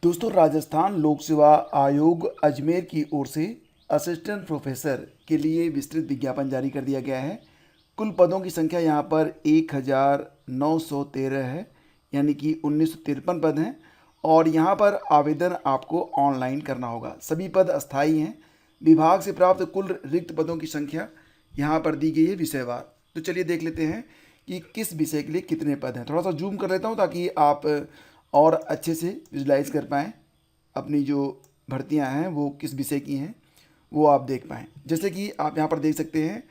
दोस्तों, राजस्थान लोक सेवा आयोग अजमेर की ओर से असिस्टेंट प्रोफेसर के लिए विस्तृत विज्ञापन जारी कर दिया गया है। कुल पदों की संख्या यहाँ पर 1913 है, यानी कि 1953 पद हैं। और यहाँ पर आवेदन आपको ऑनलाइन करना होगा। सभी पद अस्थायी हैं। विभाग से प्राप्त कुल रिक्त पदों की संख्या यहाँ पर दी गई है विषयवार। तो चलिए देख लेते हैं कि किस विषय के लिए कितने पद हैं। थोड़ा सा जूम कर लेता हूँ ताकि आप और अच्छे से विजुलाइज कर पाएँ अपनी जो भर्तियां हैं वो किस विषय की हैं, वो आप देख पाएँ। जैसे कि आप यहाँ पर देख सकते हैं,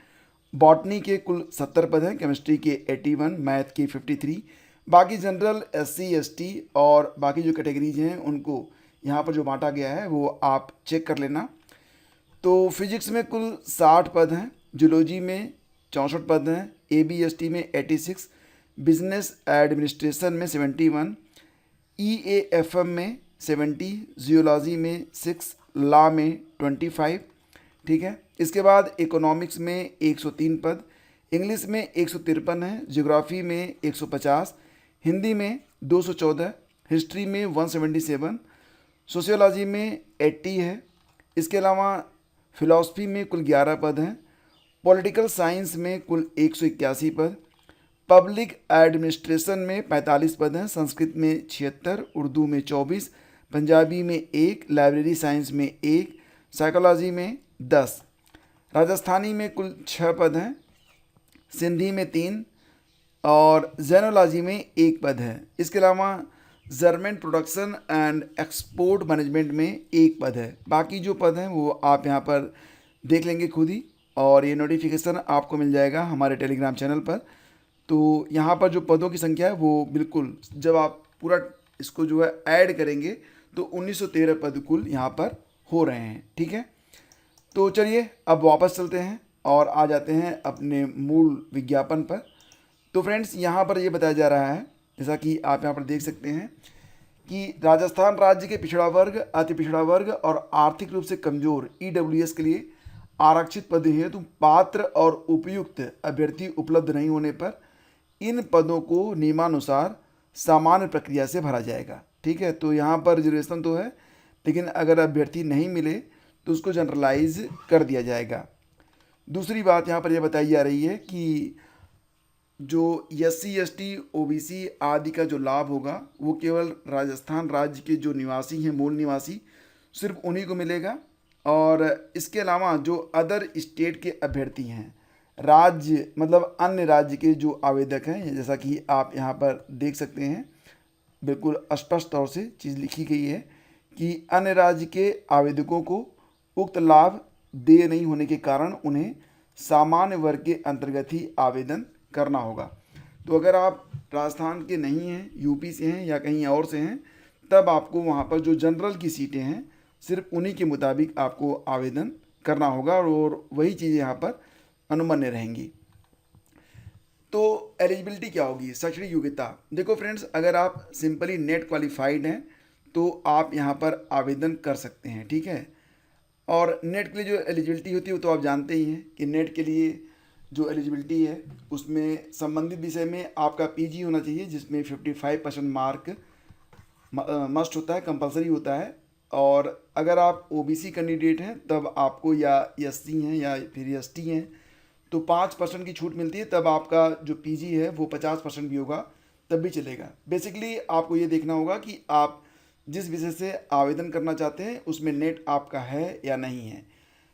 बॉटनी के कुल 70 पद हैं, केमिस्ट्री के 81, मैथ के 53, बाकी जनरल, एससी, एसटी और बाकी जो कैटेगरीज हैं उनको यहाँ पर जो बांटा गया है वो आप चेक कर लेना। तो फिजिक्स में कुल 60 पद हैं, जूलॉजी में 64 पद हैं, एबीएसटी में 86, बिजनेस एडमिनिस्ट्रेशन में 71, ईएएफएम में 70, जियोलॉजी में 6, लॉ में 25। ठीक है। इसके बाद इकोनॉमिक्स में 103 पद, इंग्लिश में 153 है, ज्योग्राफी में 150, हिंदी में 214, हिस्ट्री में 177, सोशियोलॉजी में 80 है। इसके अलावा फिलॉसफी में कुल 11 पद हैं, पॉलिटिकल साइंस में कुल 181 पद, पब्लिक एडमिनिस्ट्रेशन में 45 पद हैं, संस्कृत में 76, उर्दू में 24, पंजाबी में 1, लाइब्रेरी साइंस में 1, साइकोलॉजी में 10, राजस्थानी में कुल 6 पद हैं, सिंधी में 3 और जेनोलॉजी में 1 पद है। इसके अलावा German production and export management में 1 पद है। बाकी जो पद हैं वो आप यहाँ पर देख लेंगे खुद ही, और ये नोटिफिकेशन आपको मिल जाएगा हमारे टेलीग्राम चैनल पर। तो यहाँ पर जो पदों की संख्या है वो बिल्कुल, जब आप पूरा इसको जो है ऐड करेंगे तो 1913 पद कुल यहाँ पर हो रहे हैं। ठीक है। तो चलिए अब वापस चलते हैं और आ जाते हैं अपने मूल विज्ञापन पर। तो फ्रेंड्स, यहाँ पर ये बताया जा रहा है, जैसा कि आप यहाँ पर देख सकते हैं, कि राजस्थान राज्य के पिछड़ा वर्ग, अति पिछड़ा वर्ग और आर्थिक रूप से कमजोर ईडब्ल्यूएस के लिए आरक्षित पद हेतु पात्र और उपयुक्त अभ्यर्थी उपलब्ध नहीं होने पर इन पदों को नियमानुसार सामान्य प्रक्रिया से भरा जाएगा। ठीक है। तो यहाँ पर रिजर्वेशन तो है, लेकिन अगर अभ्यर्थी नहीं मिले तो उसको जनरलाइज कर दिया जाएगा। दूसरी बात यहाँ पर यह बताई जा रही है कि जो एससी, एसटी, ओबीसी आदि का जो लाभ होगा वो केवल राजस्थान राज्य के जो निवासी हैं, मूल निवासी, सिर्फ उन्हीं को मिलेगा। और इसके अलावा जो अदर स्टेट के अभ्यर्थी हैं, राज्य मतलब अन्य राज्य के जो आवेदक हैं, जैसा कि आप यहाँ पर देख सकते हैं, बिल्कुल स्पष्ट तौर से चीज़ लिखी गई है कि अन्य राज्य के आवेदकों को उक्त लाभ देय नहीं होने के कारण उन्हें सामान्य वर्ग के अंतर्गत ही आवेदन करना होगा। तो अगर आप राजस्थान के नहीं हैं, यूपी से हैं या कहीं और से हैं, तब आपको वहाँ पर जो जनरल की सीटें हैं सिर्फ उन्हीं के मुताबिक आपको आवेदन करना होगा और वही चीज़ें यहाँ पर अनुमान्य रहेंगी। तो एलिजिबिलिटी क्या होगी, शैक्षणिक योग्यता। देखो फ्रेंड्स, अगर आप सिंपली नेट क्वालिफाइड हैं तो आप यहाँ पर आवेदन कर सकते हैं। ठीक है। और नेट के लिए जो एलिजिबिलिटी होती है वो तो आप जानते ही हैं कि नेट के लिए जो एलिजिबिलिटी है उसमें संबंधित विषय में आपका पीजी होना चाहिए, जिसमें 55% मार्क मस्ट होता है, कंपलसरी होता है। और अगर आप ओबीसी कैंडिडेट हैं तब आपको, या एससी हैं या फिर एसटी हैं, तो 5% की छूट मिलती है। तब आपका जो पीजी है वो 50% भी होगा, तब भी चलेगा। बेसिकली आपको ये देखना होगा कि आप जिस विषय से आवेदन करना चाहते हैं उसमें नेट आपका है या नहीं है।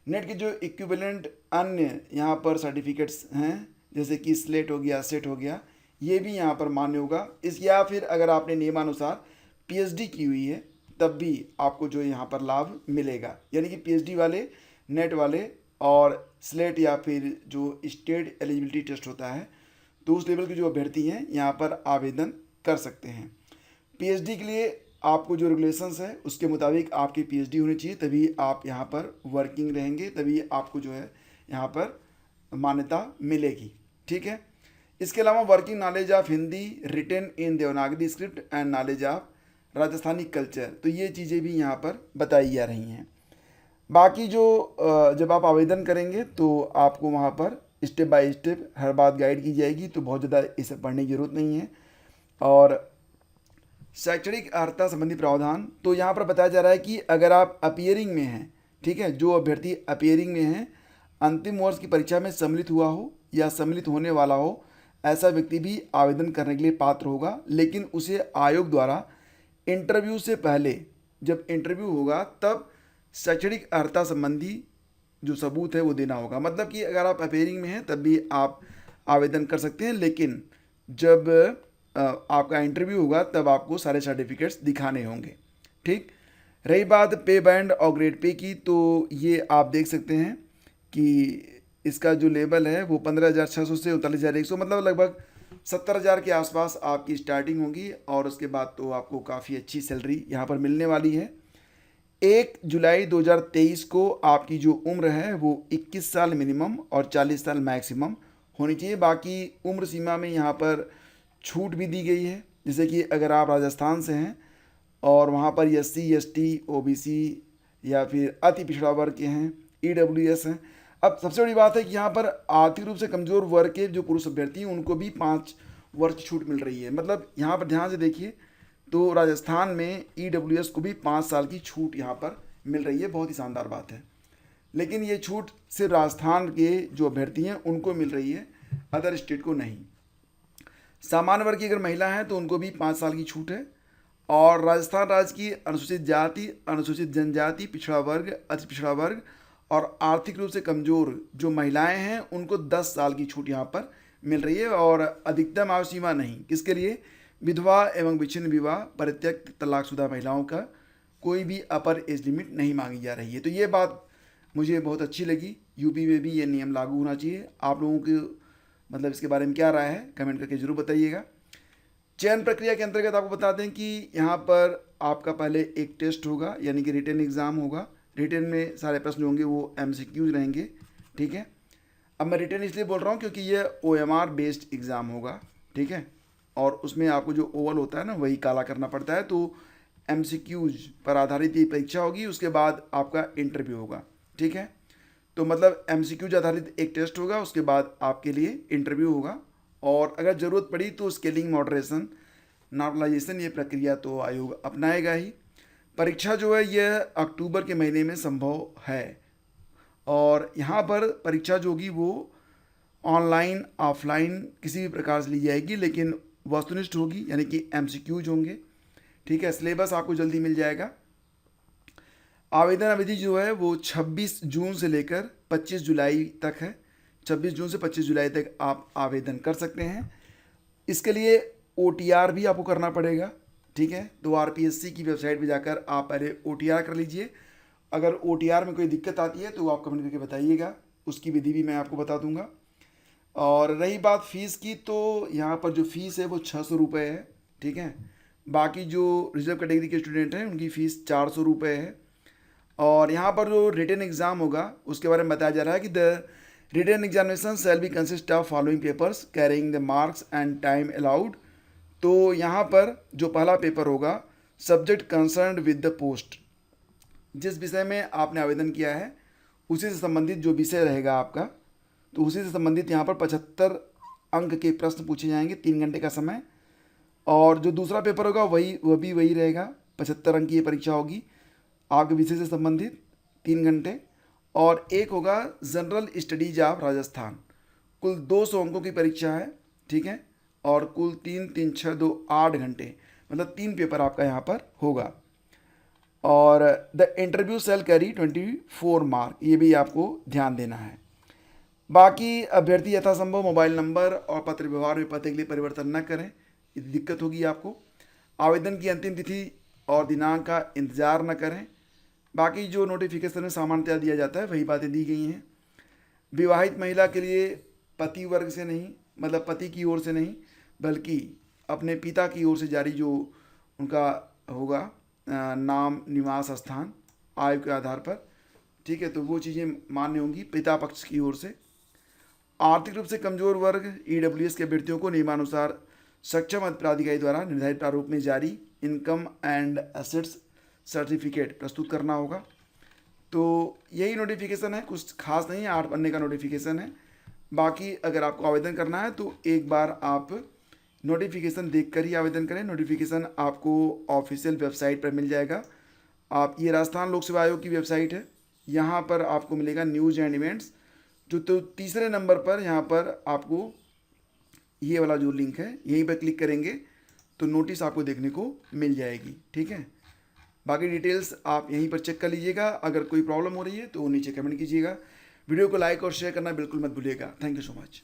नेट के जो इक्विवेलेंट अन्य यहाँ पर सर्टिफिकेट्स हैं, जैसे कि स्लेट हो गया, सेट हो गया, ये भी यहाँ पर मान्य होगा। इस या फिर अगर आपने नियमानुसार पीएचडी की हुई है तब भी आपको जो यहाँ पर लाभ मिलेगा। यानी कि पीएचडी वाले, नेट वाले और स्लेट या फिर जो स्टेट एलिजिबिलिटी टेस्ट होता है, तो उस लेवल के जो अभ्यर्थी हैं यहाँ पर आवेदन कर सकते हैं। पीएचडी के लिए आपको जो रेगुलेशंस है उसके मुताबिक आपकी पीएचडी होनी चाहिए, तभी आप यहाँ पर वर्किंग रहेंगे, तभी आपको जो है यहाँ पर मान्यता मिलेगी। ठीक है। इसके अलावा working knowledge of Hindi written in Devanagari script and knowledge of Rajasthani culture, तो ये चीज़ें भी यहाँ पर बताई जा रही हैं। बाकी जो जब आप आवेदन करेंगे तो आपको वहाँ पर स्टेप बाय स्टेप हर बात गाइड की जाएगी, तो बहुत ज़्यादा इसे पढ़ने की ज़रूरत नहीं है। और शैक्षणिक अर्हता संबंधी प्रावधान। तो यहाँ पर बताया जा रहा है कि अगर आप अपियरिंग में हैं, ठीक है, जो अभ्यर्थी अपियरिंग में हैं, अंतिम वर्ष की परीक्षा में सम्मिलित हुआ हो या सम्मिलित होने वाला हो, ऐसा व्यक्ति भी आवेदन करने के लिए पात्र होगा। लेकिन उसे आयोग द्वारा इंटरव्यू से पहले, जब इंटरव्यू होगा तब शैक्षणिक अर्हता संबंधी जो सबूत है वो देना होगा। मतलब कि अगर आप अपेयरिंग में हैं तब भी आप आवेदन कर सकते हैं, लेकिन जब आपका इंटरव्यू होगा तब आपको सारे सर्टिफिकेट्स दिखाने होंगे। ठीक, रही बात पे बैंड और ग्रेड पे की, तो ये आप देख सकते हैं कि इसका जो लेवल है वो 15,600 से 39,100, मतलब लगभग 70,000 के आसपास आपकी स्टार्टिंग होगी और उसके बाद तो आपको काफ़ी अच्छी सैलरी यहाँ पर मिलने वाली है। 1 जुलाई 2023 को आपकी जो उम्र है वो 21 साल मिनिमम और 40 साल मैक्सिमम होनी चाहिए। बाकी उम्र सीमा में यहाँ पर छूट भी दी गई है, जैसे कि अगर आप राजस्थान से हैं और वहाँ पर SC ST OBC या फिर अति पिछड़ा वर्ग के हैं, EWS हैं। अब सबसे बड़ी बात है कि यहाँ पर आर्थिक रूप से कमज़ोर वर्ग के जो पुरुष अभ्यर्थी हैं उनको भी 5 वर्ष की छूट मिल रही है। मतलब यहाँ पर ध्यान से देखिए तो राजस्थान में EWS को भी 5 साल की छूट यहाँ पर मिल रही है, बहुत ही शानदार बात है। लेकिन ये छूट सिर्फ राजस्थान के जो अभ्यर्थी हैं उनको मिल रही है, अदर स्टेट को नहीं। सामान्य वर्ग की अगर महिला हैं तो उनको भी 5 साल की छूट है। और राजस्थान राज्य की अनुसूचित जाति, अनुसूचित जनजाति, पिछड़ा वर्ग, अति पिछड़ा वर्ग और आर्थिक रूप से कमज़ोर जो महिलाएं हैं उनको 10 साल की छूट यहाँ पर मिल रही है। और अधिकतम आयु सीमा नहीं, किसके लिए? विधवा एवं विच्छिन्न विवाह, परित्यक्त, तलाकशुदा महिलाओं का कोई भी अपर एज लिमिट नहीं मांगी जा रही है। तो ये बात मुझे बहुत अच्छी लगी। यूपी में भी ये नियम लागू होना चाहिए। आप लोगों की मतलब इसके बारे में क्या राय है, कमेंट करके ज़रूर बताइएगा। चयन प्रक्रिया के अंतर्गत आपको बता दें कि यहाँ पर आपका पहले एक टेस्ट होगा, यानी कि रिटन एग्ज़ाम होगा। रिटन में सारे प्रश्न होंगे वो MCQs रहेंगे, ठीक है। अब मैं रिटन इसलिए बोल रहा हूँ क्योंकि ये OMR बेस्ड एग्ज़ाम होगा, ठीक है, और उसमें आपको जो ओवल होता है ना वही काला करना पड़ता है। तो MCQs पर आधारित ये परीक्षा होगी, उसके बाद आपका इंटरव्यू होगा, ठीक है। तो मतलब MCQs आधारित एक टेस्ट होगा, उसके बाद आपके लिए इंटरव्यू होगा। और अगर ज़रूरत पड़ी तो स्केलिंग, मॉडरेशन, नॉर्मलाइजेशन, ये प्रक्रिया तो आयोग अपनाएगा ही। परीक्षा जो है यह अक्टूबर के महीने में संभव है। और यहाँ पर परीक्षा जो होगी वो ऑनलाइन, ऑफलाइन किसी भी प्रकार से ली जाएगी, लेकिन वस्तुनिष्ठ होगी, यानी कि MCQs होंगे, ठीक है। सिलेबस आपको जल्दी मिल जाएगा। आवेदन अवधि जो है वो 26 जून से लेकर 25 जुलाई तक है। 26 जून से 25 जुलाई तक आप आवेदन कर सकते हैं। इसके लिए OTR भी आपको करना पड़ेगा, ठीक है। तो RPSC की वेबसाइट पे जाकर आप पहले OTR कर लीजिए। अगर OTR में कोई दिक्कत आती है तो आप कमेंट करके बताइएगा, उसकी विधि भी मैं आपको बता दूंगा। और रही बात फ़ीस की, तो यहाँ पर जो फ़ीस है वो 600 रुपये है, ठीक है। बाकी जो रिजर्व कैटेगरी के स्टूडेंट हैं उनकी फ़ीस 400 रुपये है। और यहाँ पर जो रिटन एग्ज़ाम होगा उसके बारे में बताया जा रहा है कि the written examination shall be consist of following papers carrying the marks and time allowed. तो यहाँ पर जो पहला पेपर होगा, subject concerned with the post, जिस विषय में आपने आवेदन किया है उसी से संबंधित जो विषय रहेगा आपका, तो उसी से संबंधित यहाँ पर 75 अंक के प्रश्न पूछे जाएंगे, 3 घंटे का समय। और जो दूसरा पेपर होगा वह भी वही रहेगा, 75 अंक की ये परीक्षा होगी आपके विषय से संबंधित, 3 घंटे। और एक होगा जनरल स्टडीज ऑफ राजस्थान, कुल 200 अंकों की परीक्षा है, ठीक है। और कुल 3 3 6 2 8 घंटे, मतलब 3 पेपर आपका यहाँ पर होगा। और the interview shall carry 24 mark, ये भी आपको ध्यान देना है। बाकी अभ्यर्थी यथासंभव मोबाइल नंबर और पत्र व्यवहार में पते के लिए परिवर्तन न करें, यदि दिक्कत होगी आपको। आवेदन की अंतिम तिथि और दिनांक का इंतज़ार न करें। बाकी जो नोटिफिकेशन में सामान्यतः दिया जाता है वही बातें दी गई हैं। विवाहित महिला के लिए पति वर्ग से नहीं, मतलब पति की ओर से नहीं, बल्कि अपने पिता की ओर से जारी जो उनका होगा नाम, निवास स्थान, आय के आधार पर, ठीक है, तो वो चीज़ें मान्य होंगी पिता पक्ष की ओर से। आर्थिक रूप से कमजोर वर्ग EWS के अभ्यर्थियों को नियमानुसार सक्षम प्राधिकारी द्वारा निर्धारित प्रारूप में जारी इनकम एंड एसेट्स सर्टिफिकेट प्रस्तुत करना होगा। तो यही नोटिफिकेशन है, कुछ खास नहीं है, 8 पन्ने का नोटिफिकेशन है। बाकी अगर आपको आवेदन करना है तो एक बार आप नोटिफिकेशन देखकर ही आवेदन करें। नोटिफिकेशन आपको ऑफिशियल वेबसाइट पर मिल जाएगा। आप ये राजस्थान लोक सेवा आयोग की वेबसाइट है, यहाँ पर आपको मिलेगा न्यूज़ एंड इवेंट्स। जो तो तीसरे नंबर पर यहाँ पर आपको ये वाला जो लिंक है यहीं पर क्लिक करेंगे तो नोटिस आपको देखने को मिल जाएगी। ठीक है, बाकी डिटेल्स आप यहीं पर चेक कर लीजिएगा। अगर कोई प्रॉब्लम हो रही है तो नीचे कमेंट कीजिएगा। वीडियो को लाइक और शेयर करना बिल्कुल मत भूलिएगा। Thank you so much.